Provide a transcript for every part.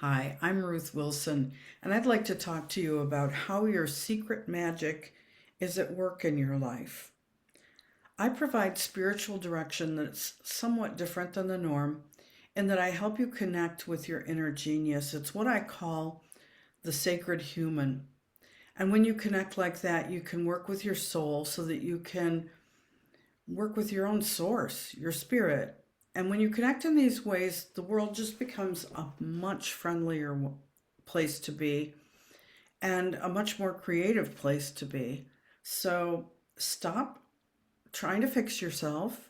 Hi, I'm Ruth Wilson, and I'd like to talk to you about how your secret magic is at work in your life. I provide spiritual direction that's somewhat different than the norm in that I help you connect with your inner genius. It's what I call the sacred human. And when you connect like that, you can work with your soul so that you can work with your own source, your spirit. And when you connect in these ways, the world just becomes a much friendlier place to be and a much more creative place to be. So stop trying to fix yourself.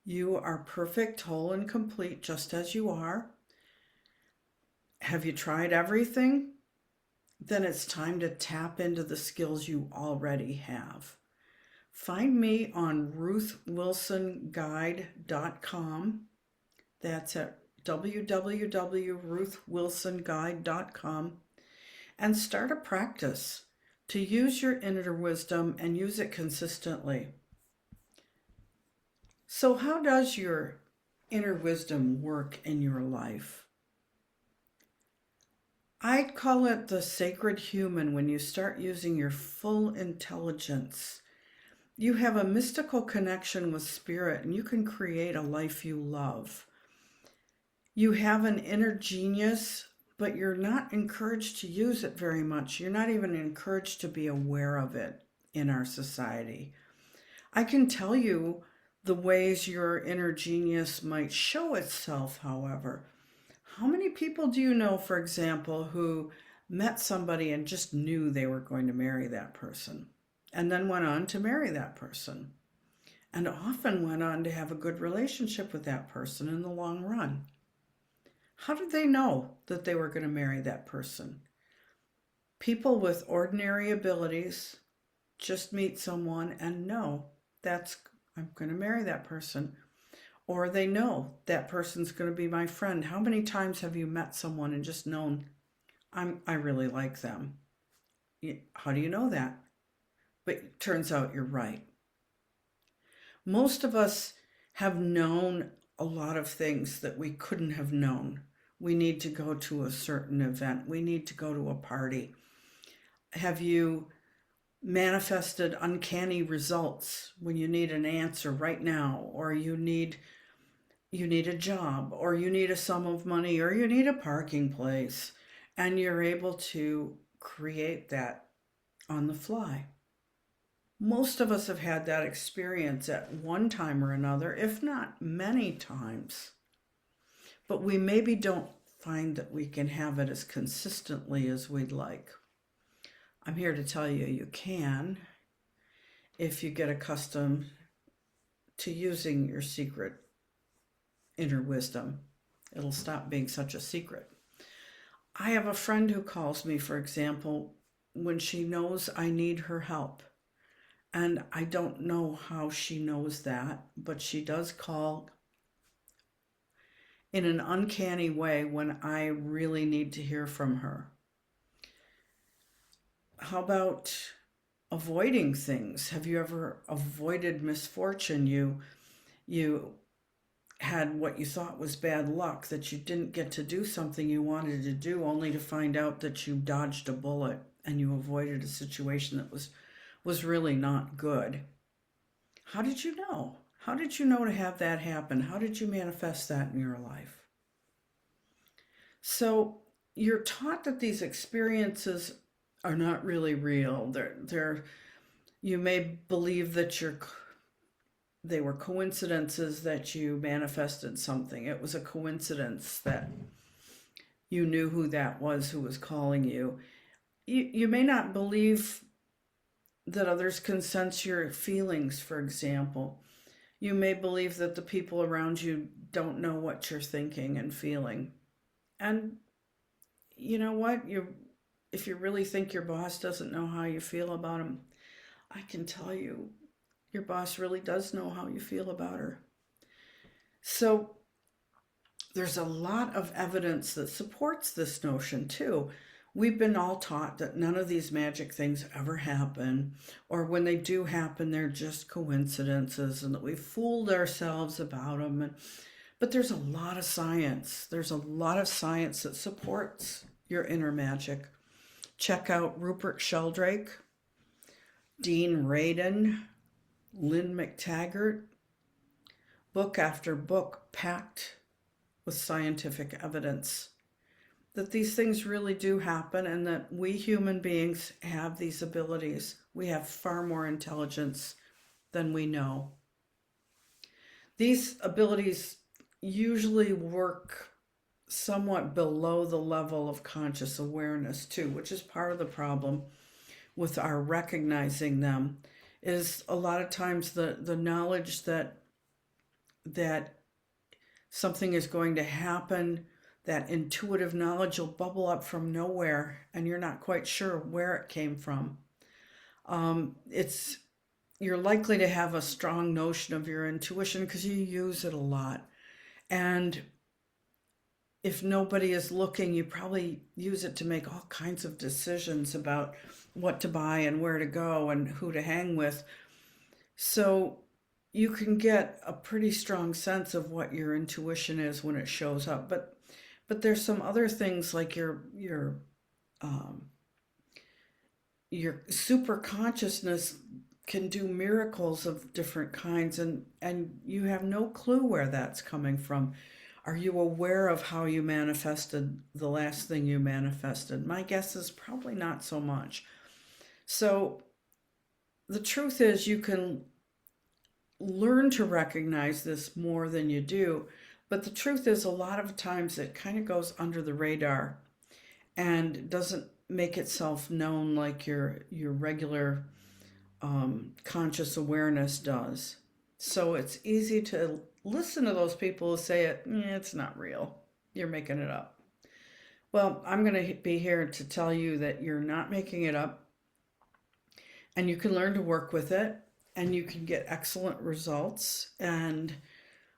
You are perfect, whole, and complete just as you are. Have you tried everything? Then it's time to tap into the skills you already have. Find me on ruthwilsonguide.com. That's at www.ruthwilsonguide.com. And start a practice to use your inner wisdom and use it consistently. So, how does your inner wisdom work in your life? I'd call it the sacred human when you start using your full intelligence. You have a mystical connection with spirit and you can create a life you love. You have an inner genius, but you're not encouraged to use it very much. You're not even encouraged to be aware of it in our society. I can tell you the ways your inner genius might show itself, however. How many people do you know, for example, who met somebody and just knew they were going to marry that person and then went on to marry that person and often went on to have a good relationship with that person in the long run? How did they know that they were going to marry that person? People with ordinary abilities just meet someone and know I'm going to marry that person. Or they know that person's going to be my friend. How many times have you met someone and just known, I really like them? How do you know that? But it turns out you're right. Most of us have known a lot of things that we couldn't have known. We need to go to a certain event. We need to go to a party. Have you manifested uncanny results when you need an answer right now, or you need a job, or you need a sum of money, or you need a parking place, and you're able to create that on the fly? Most of us have had that experience at one time or another, if not many times. But we maybe don't find that we can have it as consistently as we'd like. I'm here to tell you you can if you get accustomed to using your secret inner wisdom. It'll stop being such a secret. I have a friend who calls me, for example, when she knows I need her help. And I don't know how she knows that, but she does call in an uncanny way when I really need to hear from her. How about avoiding things? Have you ever avoided misfortune? You had what you thought was bad luck, that you didn't get to do something you wanted to do, only to find out that you dodged a bullet and you avoided a situation that was really not good. How did you know? How did you know to have that happen? How did you manifest that in your life? So you're taught that these experiences are not really real. You may believe that they were coincidences, that you manifested something. It was a coincidence that you knew who that was who was calling you. You may not believe that others can sense your feelings, for example. You may believe that the people around you don't know what you're thinking and feeling. And you know what? If you really think your boss doesn't know how you feel about him, I can tell you, your boss really does know how you feel about her. So there's a lot of evidence that supports this notion too. We've been all taught that none of these magic things ever happen, or when they do happen, they're just coincidences, and that we've fooled ourselves about them. But there's a lot of science. There's a lot of science that supports your inner magic. Check out Rupert Sheldrake, Dean Radin, Lynn McTaggart, book after book packed with scientific evidence that these things really do happen and that we human beings have these abilities. We have far more intelligence than we know. These abilities usually work somewhat below the level of conscious awareness too, which is part of the problem with our recognizing them. Is a lot of times the knowledge that something is going to happen, that intuitive knowledge will bubble up from nowhere and you're not quite sure where it came from. You're likely to have a strong notion of your intuition because you use it a lot. And if nobody is looking, you probably use it to make all kinds of decisions about what to buy and where to go and who to hang with. So you can get a pretty strong sense of what your intuition is when it shows up. But there's some other things like your super consciousness can do miracles of different kinds, and you have no clue where that's coming from. Are you aware of how you manifested the last thing you manifested? My guess is probably not so much. So the truth is you can learn to recognize this more than you do, but the truth is a lot of times it kind of goes under the radar and doesn't make itself known like your regular conscious awareness does. So it's easy to listen to those people who say it's not real. You're making it up. Well, I'm going to be here to tell you that you're not making it up, and you can learn to work with it, and you can get excellent results. And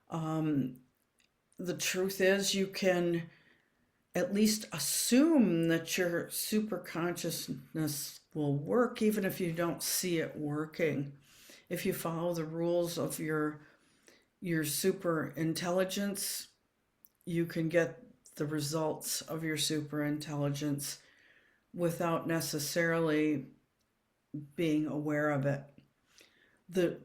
the truth is you can at least assume that your super consciousness will work even if you don't see it working. If you follow the rules of your super intelligence, you can get the results of your super intelligence without necessarily being aware of it. The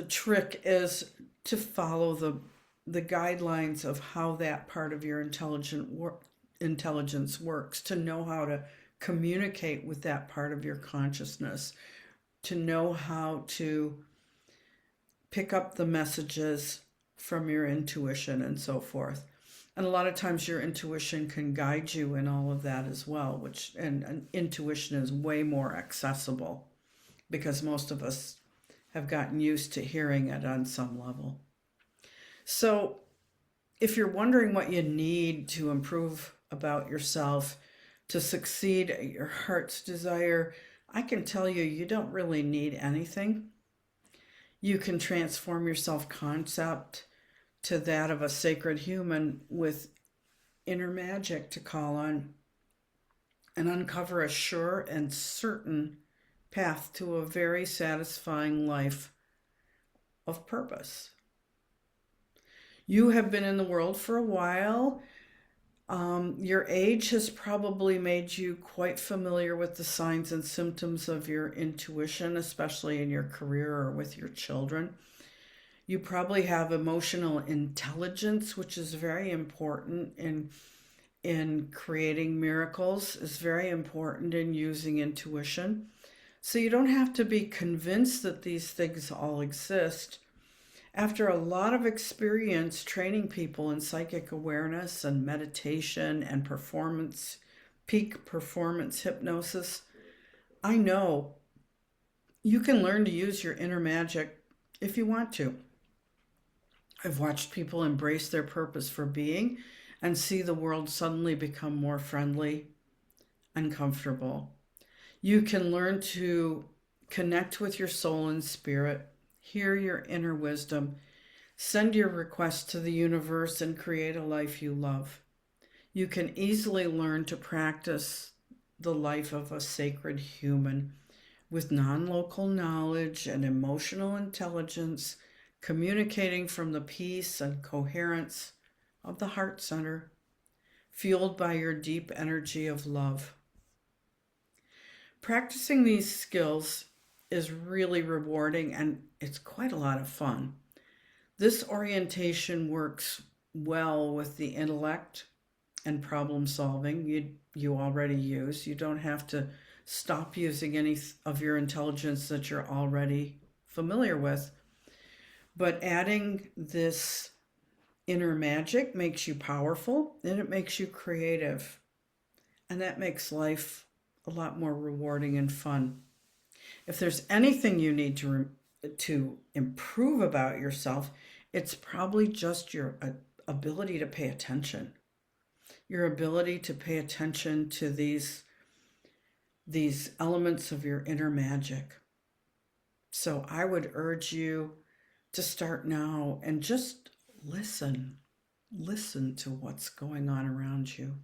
trick is to follow the guidelines of how that part of your intelligence works, to know how to communicate with that part of your consciousness, to know how to pick up the messages from your intuition and so forth. And a lot of times your intuition can guide you in all of that as well, and intuition is way more accessible because most of us have gotten used to hearing it on some level. So if you're wondering what you need to improve about yourself, to succeed at your heart's desire, I can tell you, you don't really need anything. You can transform your self-concept to that of a sacred human with inner magic to call on and uncover a sure and certain path to a very satisfying life of purpose. You have been in the world for a while. Your age has probably made you quite familiar with the signs and symptoms of your intuition, especially in your career or with your children. You probably have emotional intelligence, which is very important in creating miracles, is very important in using intuition. So you don't have to be convinced that these things all exist. After a lot of experience training people in psychic awareness and meditation and peak performance hypnosis, I know you can learn to use your inner magic if you want to. I've watched people embrace their purpose for being and see the world suddenly become more friendly and comfortable. You can learn to connect with your soul and spirit, hear your inner wisdom, send your request to the universe, and create a life you love. You can easily learn to practice the life of a sacred human with non-local knowledge and emotional intelligence, communicating from the peace and coherence of the heart center, fueled by your deep energy of love. Practicing these skills is really rewarding and it's quite a lot of fun. This orientation works well with the intellect and problem solving you already use. You don't have to stop using any of your intelligence that you're already familiar with. But adding this inner magic makes you powerful and it makes you creative. And that makes life a lot more rewarding and fun. If there's anything you need to improve about yourself, it's probably just your ability to pay attention. Your ability to pay attention to these elements of your inner magic. So I would urge you to start now and just listen. Listen to what's going on around you.